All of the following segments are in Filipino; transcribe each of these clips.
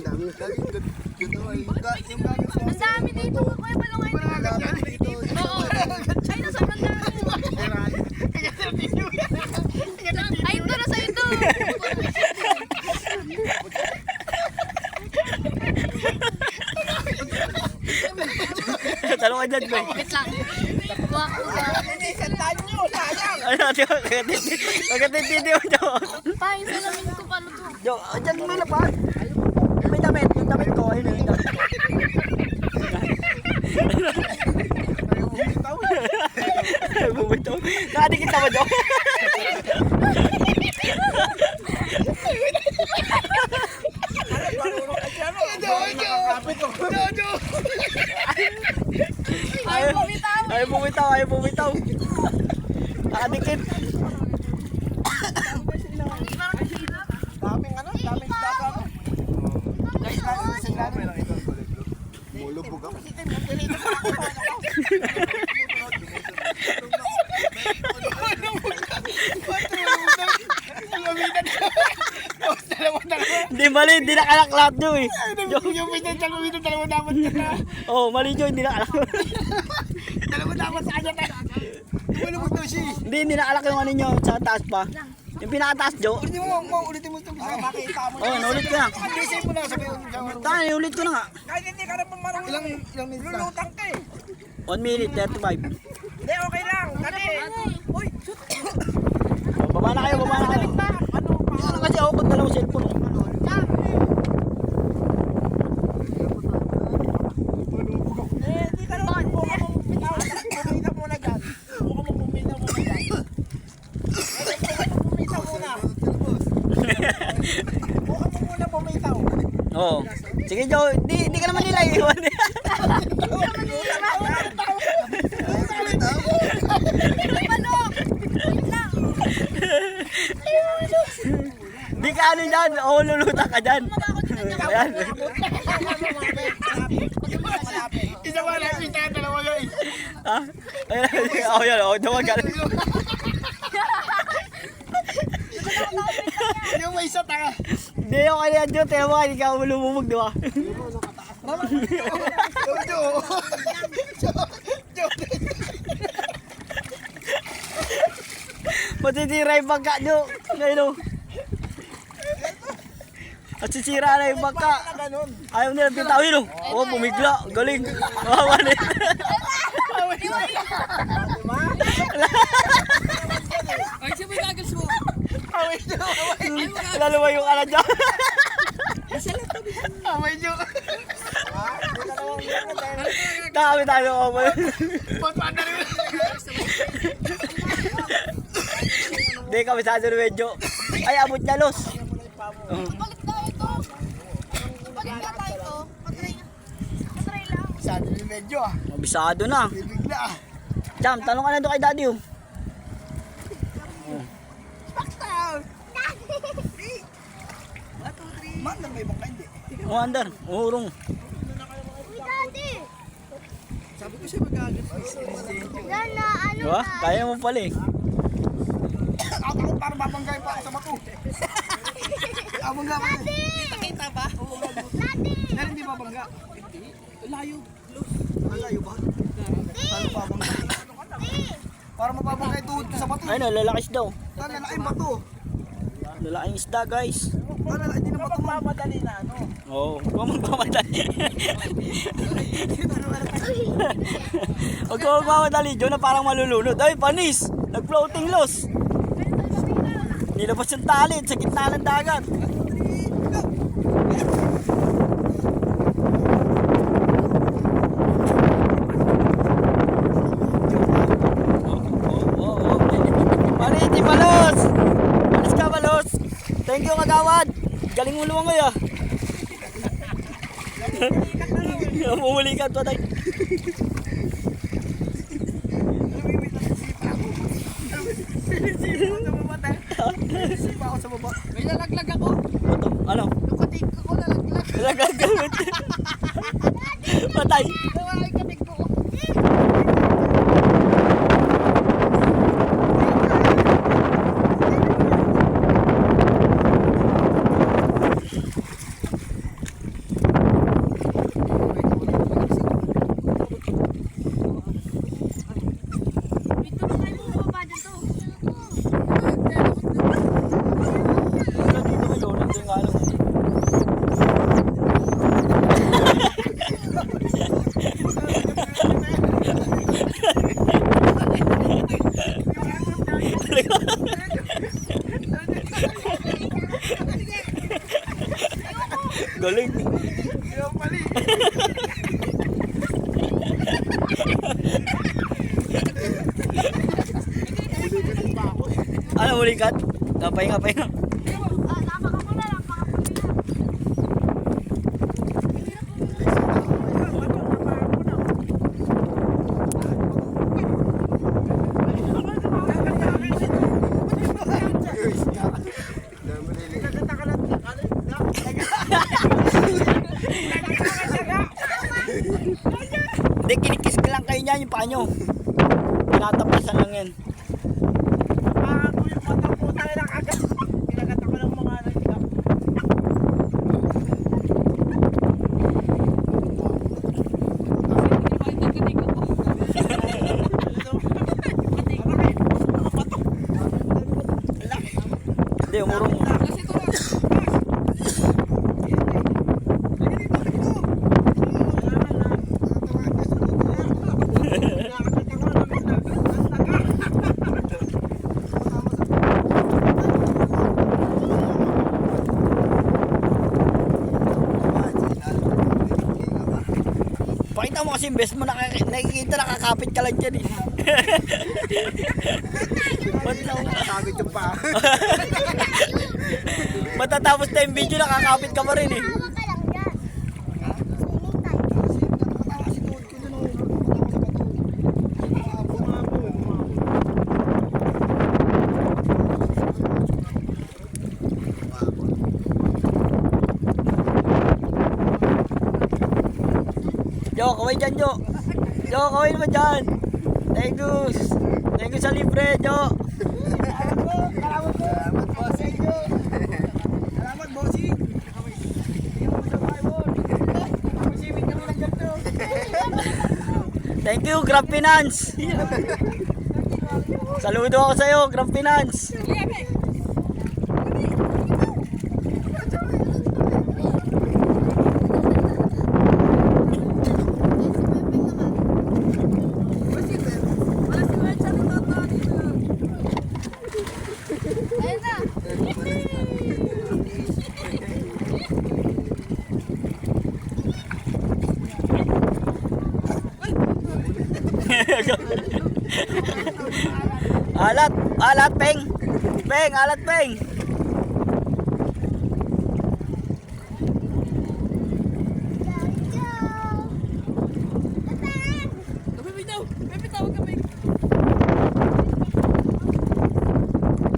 Ang dami dito. Kuya Balongay. Oo. Ay, nasa sobrang dami. Ay, ito na sa ito. Talong ka dyan, boy. Wait lang. Buwak ko ba? Ano, pagkatitindi mo dyan. Pa, yung salamin ko paano to? Dyan may lapad. May damit, yung damit ko. Ayun, yung damit. Bumitaw. Nakadikit naman dyan. Ayaw bumitaw. Ayaw bumitaw, ayaw bumitaw. Nakadikit. Daming ano, daming data ano. Guys, natin sa ilalim. Mulubog ako. Hindi mali, hindi nakalaklat nyo eh. Yung pinagsalumitan, dalawa dapat ka na. Oo, mali nyo, hindi nakalak. Dalawa dapat sa kanya tayo. Mulubog daw siya. Hindi nakalak yung ano nyo sa taas pa. Yung pinakataas nyo. Ulitin mo ito. Makita mo. Oo, naulit ko na. Andisay mo na sabihin. Tayo, ulit ko na nga. Kahit hindi ka naman marunong. Ilang minutes na? Lulutang ka eh. 1 minute, 35. Hindi, okay lang. Dali. Uy, shoot. Baba na kayo, baba na kayo. Ano kasi ako kung dalawang cellphone. Hindi ka naman. Pumita muna dyan. Huwag mo pumita muna dyan. Pumita muna. Huwag mo muna pumita. Oo. Sige, Joe. Hindi ka naman nila iwan. Di ka ano dyan. Oo, lulutak ka dyan. Ayan. Isa ba na kita dalawa guys? Ha? Ayan. Oo, yan. Oo, dumagal. Yung may isa tanga. Hindi ako kaya dyan. Tira mo ka, hindi ka lumumog, di ba? Jojo. Matitira yung bangka nyo. Ngayon o. At sisira na yung bangka. Ayaw nila bitawin o. Oo, bumigla. Galing. Mawawalit. Ay, siya may gagas mo. Lalawa yung ala dyan. Amay jo. Dami tayo ako. Ba't paanda rin? Hindi kami sa medyo. Ay, abot na los. Balik na ito. Balik na tayo. Patry lang. Saan yung medyo ah. Mabisado na. Bibigla ah. Jam, tanong ka na doon kay daddy oh. Bakta! Man, may baka hindi. Oh, andar. Urong. Daddy! Sabi ko siya mag-agad. Yan na, ano Diba? Kaya mo pala eh. Ako para babanggay pa ako sa bato. Abangga ka. Kita ba? Daddy! Dahil hindi babangga. Layo. Layo ba? Paano babangga? Para mababanggay tuhod ko sa bato. Ay no, lalakis daw. Lalaking bato. Lalaking isda guys. Hindi na bato mamadali na ano. Oo, huwag magmamadali. Huwag ka magmamadali, Joe, na parang malulunod. Ay, panis! Nag-floating loss. Nilabas yung tali sa gitna ng dagat. Mariti, balos! Alis ka, balos! Thank you, kagawad! Galing mo lumangoy ah! Mumuli ka, tuwa tayo. Sipa ako sa baba. May nalaglag ako. Ano? Nakatig ako nalaglag. Nagagamit. Patay. Nawala yung katig ko. Galing. Yung mali. Ano, huli kat? Pahinga. Hindi, kinikis ka lang kayo niyan yung paa nyo. Tinatapasan lang yan. Hindi, umurong mo. Pakita mo kasi yung best mo, nakikita, nakakapit ka lang dyan eh. Nakakabit yung pa. Matatapos na yung video, nakakapit ka pa rin eh. Tawa ka lang dyan. Swimming time. Jo, kaway dyan, Jo. Jo, kaway naman dyan. Thank you. Thank you sa libre, Jo. Salamat bossing. Salamat bossing. Thank you, Grab Finance. Saludo ako sa'yo, Grab Finance. Ayun na. Alat, Peng. Peng, alat, Peng.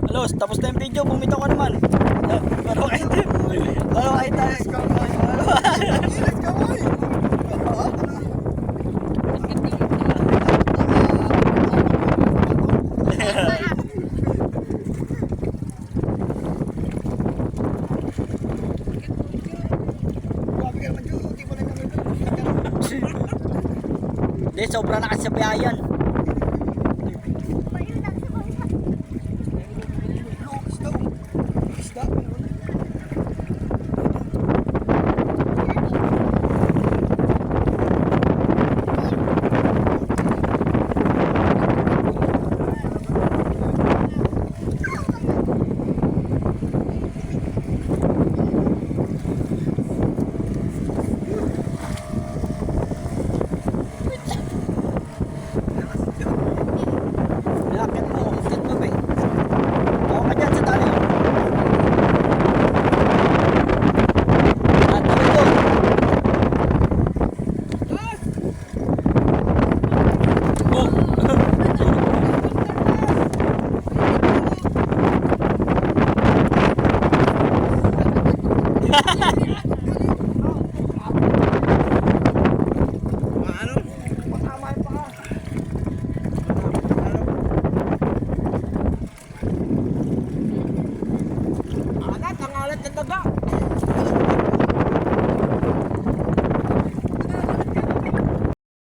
Alos, tapos na yung video, bumitaw ka naman. Pero kahit Let's go boy. Hindi, sobra na kasi sa biyayan.